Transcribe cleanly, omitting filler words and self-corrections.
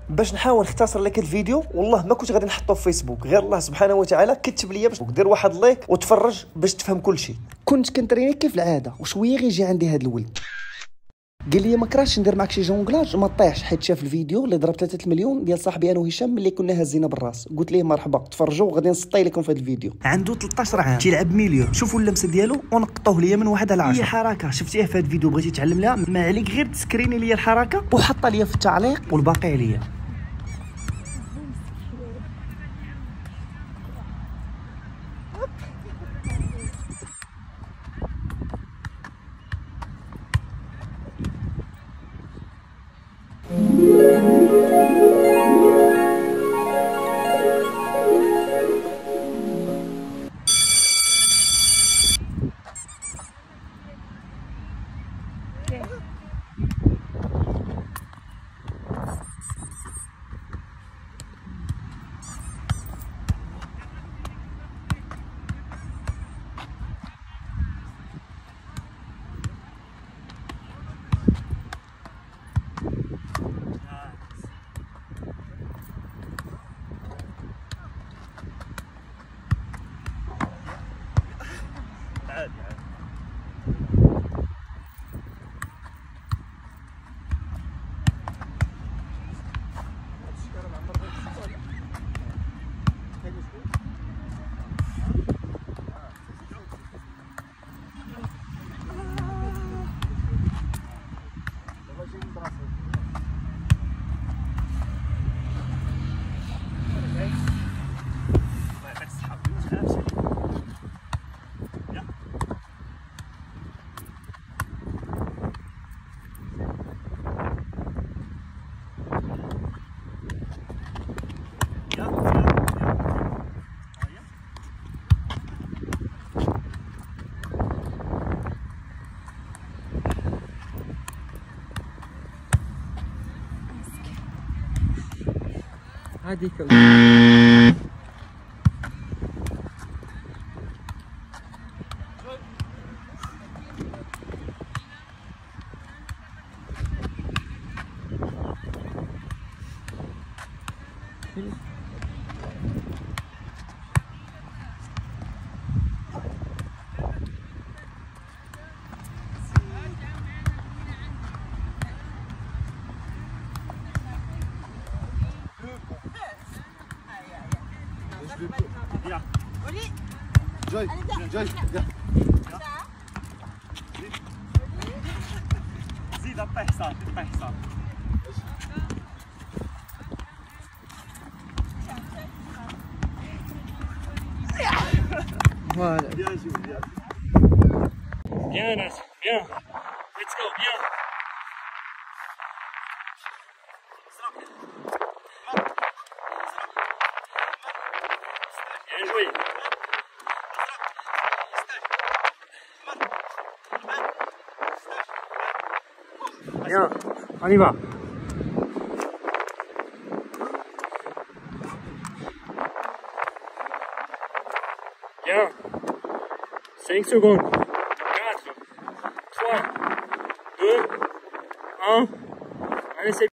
باش نحاول نختصر لك الفيديو، والله ما كنت غادي نحطه في فيسبوك، غير الله سبحانه وتعالى كتب لي باش دير واحد لايك وتفرج باش تفهم كل شيء. كنت كنتريني كيف العاده وشويه غيجي عندي هذا الولد قال لي ما كرهتش ندير معك شي جونغلاج ما طيحش، حيت شاف الفيديو اللي ضرب 3 مليون ديال صاحبي انا وهشام ملي كنا هازينا بالراس. قلت ليه مرحبا تفرجوا وغادي نسطي لكم في هذا الفيديو. عنده 13 عام تيلعب ميليو، شوفوا اللمسه ديالو ونقطوه ليا من 1 على 10. هي حركه شفتيها في هذا الفيديو بغيتي تعلم لها، ما عليك غير تسكريني ليا الحركه وحطها ليا في التعليق والباقي عليا. هذيك Ja. Joy, Joy, ja. زيد طيح صار طيح صار. Voilà. Bien joué, bien. Bien, Nas. Bien. Let's go. Bien. Bien joué. Bien. On y va. Bien. 5 secondes. 4, 3, 2, 1. Allez, c'est